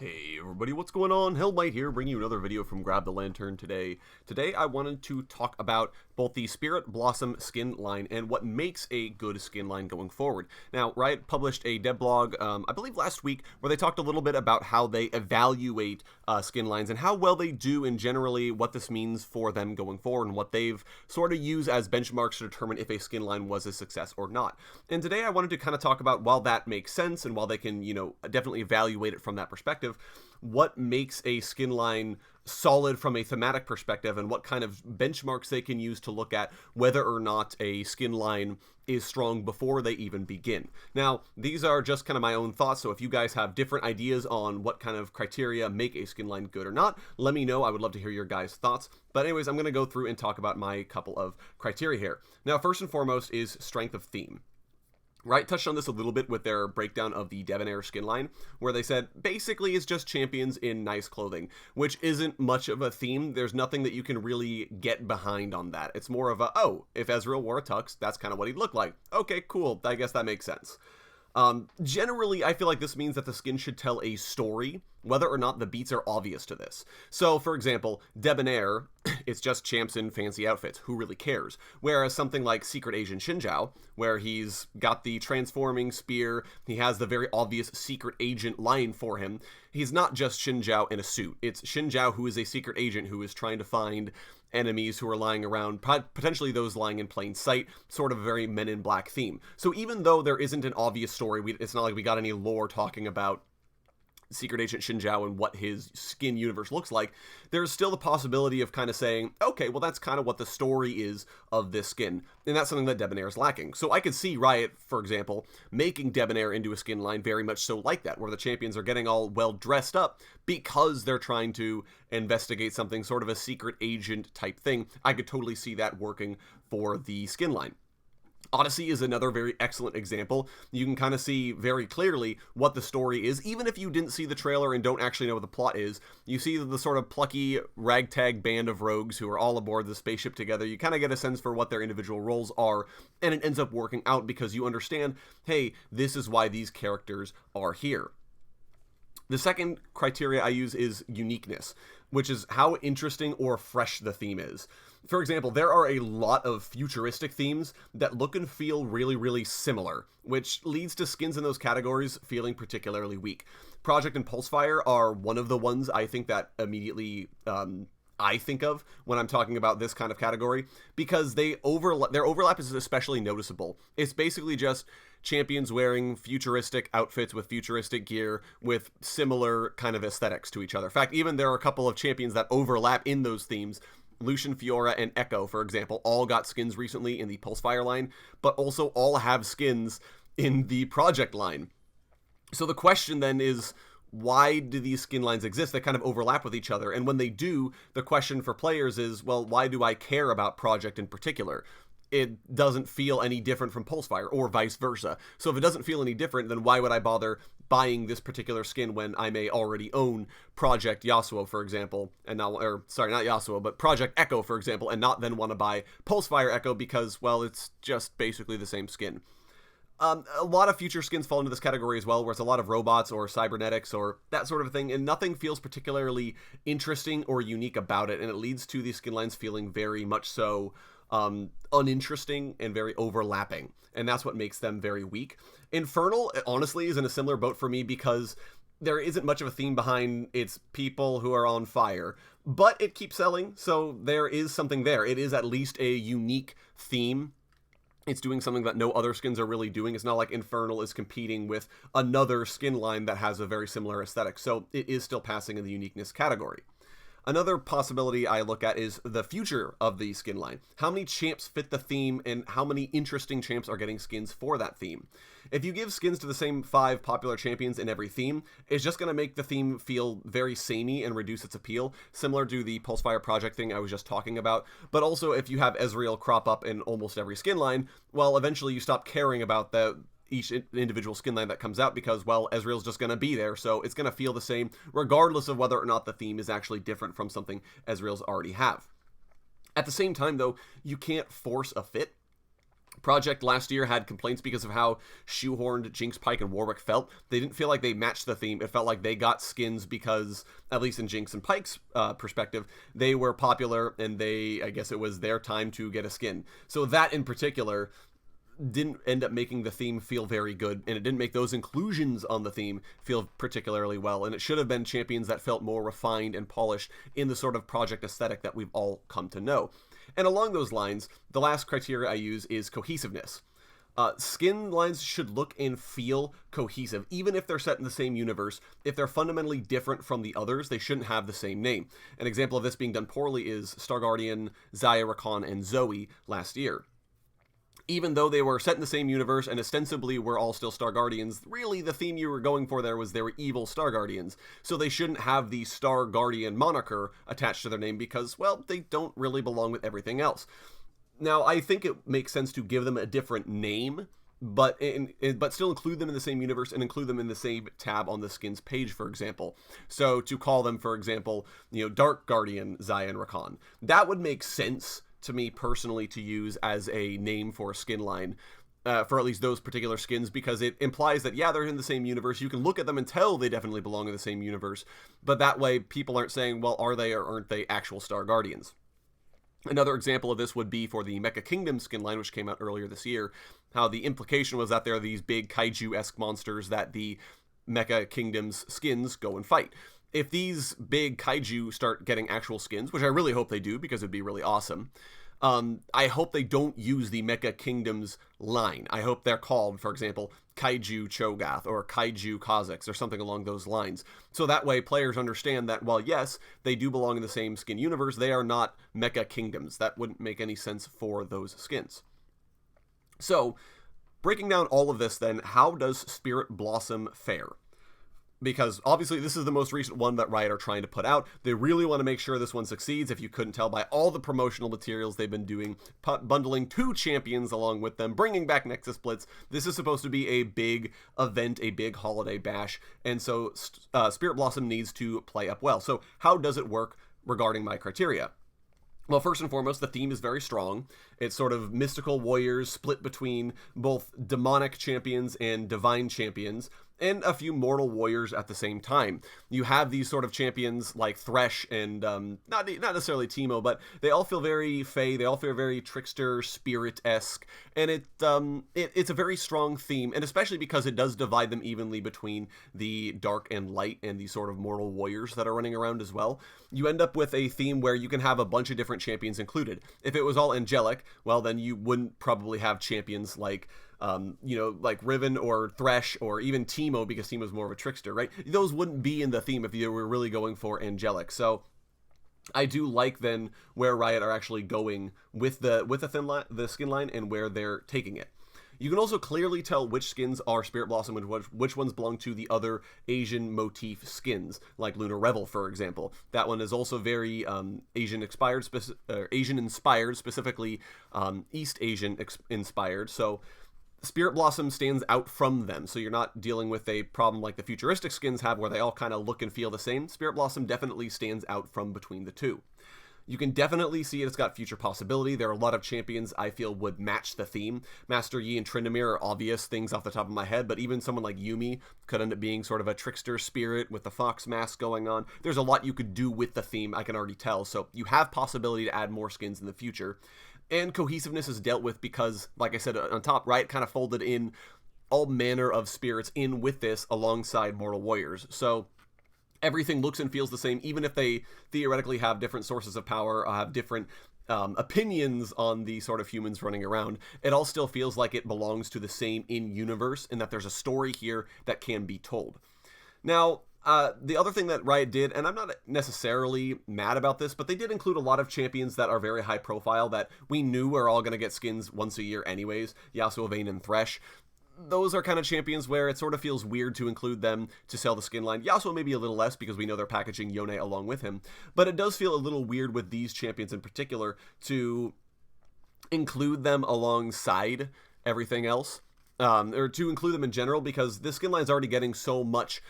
Hey everybody, what's going on? Hellmite here, bringing you another video from Grab the Lantern today. Today I wanted to talk about both the Spirit Blossom skin line and what makes a good skin line going forward. Now, Riot published a dev blog, I believe last week, where they talked a little bit about how they evaluate skin lines and how well they do and generally what this means for them going forward and what they've sort of used as benchmarks to determine if a skin line was a success or not. And today I wanted to kind of talk about, while that makes sense and while they can, definitely evaluate it from that perspective, what makes a skin line solid from a thematic perspective and what kind of benchmarks they can use to look at whether or not a skin line is strong before they even begin. Now, these are just kind of my own thoughts, so if you guys have different ideas on what kind of criteria make a skin line good or not, let me know. I would love to hear your guys' thoughts. But anyways, I'm going to go through and talk about my couple of criteria here. Now, first and foremost is strength of theme. Riot touched on this a little bit with their breakdown of the Debonair skin line, where they said basically it's just champions in nice clothing, which isn't much of a theme. There's nothing that you can really get behind on that. It's more of a, oh, if Ezreal wore a tux, that's kind of what he'd look like. Okay, cool. I guess that makes sense. Generally, I feel like this means that the skin should tell a story, whether or not the beats are obvious to this. So, for example, Debonair, it's just champs in fancy outfits. Who really cares? Whereas something like Secret Agent Xin Zhao, where he's got the transforming spear, he has the very obvious secret agent line for him. He's not just Xin Zhao in a suit. It's Xin Zhao who is a secret agent who is trying to find enemies who are lying around, potentially those lying in plain sight, sort of a very Men in Black theme. So even though there isn't an obvious story, it's not like we got any lore talking about Secret Agent Xin Zhao and what his skin universe looks like, there's still the possibility of kind of saying, okay, well, that's kind of what the story is of this skin, and that's something that Debonair is lacking. So I could see Riot, for example, making Debonair into a skin line very much so like that, where the champions are getting all well dressed up because they're trying to investigate something, sort of a secret agent type thing. I could totally see that working for the skin line. Odyssey is another very excellent example. You can kind of see very clearly what the story is. Even if you didn't see the trailer and don't actually know what the plot is, you see the sort of plucky ragtag band of rogues who are all aboard the spaceship together. You kind of get a sense for what their individual roles are, and it ends up working out because you understand, hey, this is why these characters are here. The second criteria I use is uniqueness, which is how interesting or fresh the theme is. For example, there are a lot of futuristic themes that look and feel really, really similar, which leads to skins in those categories feeling particularly weak. Project and Pulsefire are one of the ones I think that immediately I think of when I'm talking about this kind of category, because their overlap is especially noticeable. It's basically just champions wearing futuristic outfits with futuristic gear with similar kind of aesthetics to each other. In fact, even there are a couple of champions that overlap in those themes. Lucian, Fiora, and Echo, for example, all got skins recently in the Pulsefire line, but also all have skins in the Project line. So the question then is, why do these skin lines exist that kind of overlap with each other? And when they do, the question for players is, well, why do I care about Project in particular? It doesn't feel any different from Pulsefire, or vice versa. So if it doesn't feel any different, then why would I bother buying this particular skin when I may already own Project Yasuo, for example, and not, or sorry, not Yasuo, but Project Echo, for example, and not then want to buy Pulsefire Echo because, well, it's just basically the same skin. A lot of future skins fall into this category as well, where it's a lot of robots or cybernetics or that sort of thing, and nothing feels particularly interesting or unique about it, and it leads to these skin lines feeling very much so uninteresting and very overlapping, and that's what makes them very weak. Infernal, honestly, is in a similar boat for me because there isn't much of a theme behind its people who are on fire, but it keeps selling, so there is something there. It is at least a unique theme. It's doing something that no other skins are really doing. It's not like Infernal is competing with another skin line that has a very similar aesthetic, so it is still passing in the uniqueness category. Another possibility I look at is the future of the skin line. How many champs fit the theme, and how many interesting champs are getting skins for that theme? If you give skins to the same 5 popular champions in every theme, it's just going to make the theme feel very samey and reduce its appeal, similar to the Pulsefire Project thing I was just talking about. But also, if you have Ezreal crop up in almost every skin line, well, eventually you stop caring about each individual skin line that comes out because, well, Ezreal's just going to be there, so it's going to feel the same regardless of whether or not the theme is actually different from something Ezreal's already have. At the same time, though, you can't force a fit. Project last year had complaints because of how shoehorned Jinx, Pyke, and Warwick felt. They didn't feel like they matched the theme. It felt like they got skins because, at least in Jinx and Pyke's perspective, they were popular and I guess it was their time to get a skin. So that in particular didn't end up making the theme feel very good, and it didn't make those inclusions on the theme feel particularly well, and it should have been champions that felt more refined and polished in the sort of project aesthetic that we've all come to know. And along those lines, the last criteria I use is cohesiveness. Skin lines should look and feel cohesive, even if they're set in the same universe. If they're fundamentally different from the others, they shouldn't have the same name. An example of this being done poorly is Star Guardian, Xayah, Rakan, and Zoe last year. Even though they were set in the same universe and ostensibly were all still Star Guardians, really the theme you were going for there was they were evil Star Guardians. So they shouldn't have the Star Guardian moniker attached to their name because, well, they don't really belong with everything else. Now, I think it makes sense to give them a different name, but still include them in the same universe and include them in the same tab on the skins page, for example. So to call them, for example, Dark Guardian, Xayah, and Rakan. That would make sense to me personally to use as a name for a skin line for at least those particular skins, because it implies that, yeah, they're in the same universe. You can look at them and tell they definitely belong in the same universe, but that way people aren't saying, well, are they or aren't they actual Star Guardians? Another example of this would be for the Mecha Kingdom skin line, which came out earlier this year, how the implication was that there are these big kaiju-esque monsters that the Mecha Kingdom's skins go and fight. If these big kaiju start getting actual skins, which I really hope they do because it'd be really awesome, I hope they don't use the Mecha Kingdom's line. I hope they're called, for example, Kaiju Cho'Gath or Kaiju Kha'Zix or something along those lines. So that way players understand that, while yes, they do belong in the same skin universe, they are not Mecha Kingdoms. That wouldn't make any sense for those skins. So, breaking down all of this then, how does Spirit Blossom fare? Because obviously this is the most recent one that Riot are trying to put out. They really want to make sure this one succeeds, if you couldn't tell by all the promotional materials they've been doing, bundling 2 champions along with them, bringing back Nexus Blitz. This is supposed to be a big event, a big holiday bash, and so Spirit Blossom needs to play up well. So how does it work regarding my criteria? Well, first and foremost, the theme is very strong. It's sort of mystical warriors split between both demonic champions and divine champions, and a few mortal warriors at the same time. You have these sort of champions like Thresh and not necessarily Teemo, but they all feel very Fey. They all feel very trickster, spirit-esque, and it's a very strong theme, and especially because it does divide them evenly between the dark and light and the sort of mortal warriors that are running around as well. You end up with a theme where you can have a bunch of different champions included. If it was all angelic, well, then you wouldn't probably have champions like like Riven or Thresh or even Teemo, because Teemo's more of a trickster, right? Those wouldn't be in the theme if you were really going for angelic. So I do like then where Riot are actually going with the skin line and where they're taking it. You can also clearly tell which skins are Spirit Blossom and which ones belong to the other Asian motif skins, like Lunar Revel, for example. That one is also very Asian inspired, specifically East Asian inspired. So Spirit Blossom stands out from them, so you're not dealing with a problem like the futuristic skins have where they all kind of look and feel the same. Spirit Blossom definitely stands out from between the two. You can definitely see it's got future possibility. There are a lot of champions I feel would match the theme. Master Yi and Tryndamere are obvious things off the top of my head, but even someone like Yuumi could end up being sort of a trickster spirit with the fox mask going on. There's a lot you could do with the theme, I can already tell, so you have possibility to add more skins in the future. And cohesiveness is dealt with because, like I said on top, Riot kind of folded in all manner of spirits in with this alongside Mortal Warriors. So everything looks and feels the same, even if they theoretically have different sources of power, have different opinions on the sort of humans running around. It all still feels like it belongs to the same in-universe, and that there's a story here that can be told. Now, the other thing that Riot did, and I'm not necessarily mad about this, but they did include a lot of champions that are very high profile that we knew are all going to get skins once a year anyways. Yasuo, Vayne, and Thresh. Those are kind of champions where it sort of feels weird to include them to sell the skin line. Yasuo maybe a little less because we know they're packaging Yone along with him, but it does feel a little weird with these champions in particular to include them alongside everything else. Or to include them in general, because this skin line is already getting so much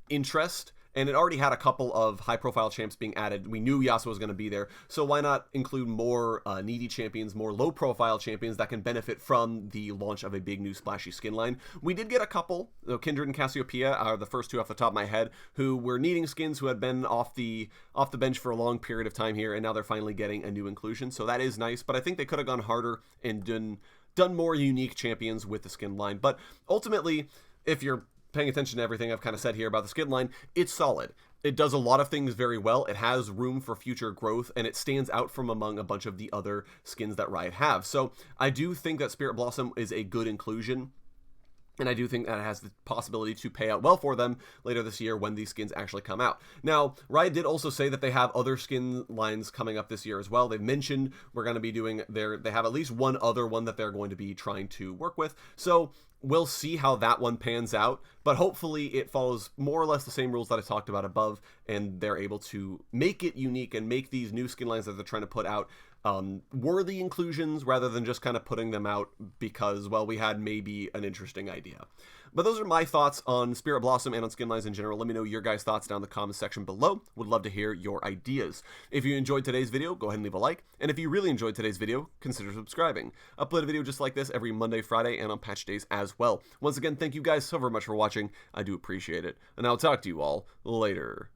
interest and it already had a couple of high-profile champs being added. We knew Yasuo was going to be there, so why not include more needy champions, more low-profile champions that can benefit from the launch of a big new splashy skin line? We did get a couple. Kindred and Cassiopeia are the first two off the top of my head, who were needing skins, who had been off the bench for a long period of time here, and now they're finally getting a new inclusion, so that is nice, but I think they could have gone harder and done more unique champions with the skin line. But ultimately, if you're paying attention to everything I've kind of said here about the skin line, it's solid. It does a lot of things very well. It has room for future growth, and it stands out from among a bunch of the other skins that Riot have. So I do think that Spirit Blossom is a good inclusion, and I do think that it has the possibility to pay out well for them later this year when these skins actually come out. Now, Riot did also say that they have other skin lines coming up this year as well. They've mentioned we're going to be doing they have at least one other one that they're going to be trying to work with. So we'll see how that one pans out, but hopefully it follows more or less the same rules that I talked about above, and they're able to make it unique and make these new skin lines that they're trying to put out worthy inclusions rather than just kind of putting them out because, well, we had maybe an interesting idea. But those are my thoughts on Spirit Blossom and on skin lines in general. Let me know your guys' thoughts down in the comments section below. Would love to hear your ideas. If you enjoyed today's video, go ahead and leave a like. And if you really enjoyed today's video, consider subscribing. I upload a video just like this every Monday, Friday, and on patch days as well. Once again, thank you guys so very much for watching. I do appreciate it. And I'll talk to you all later.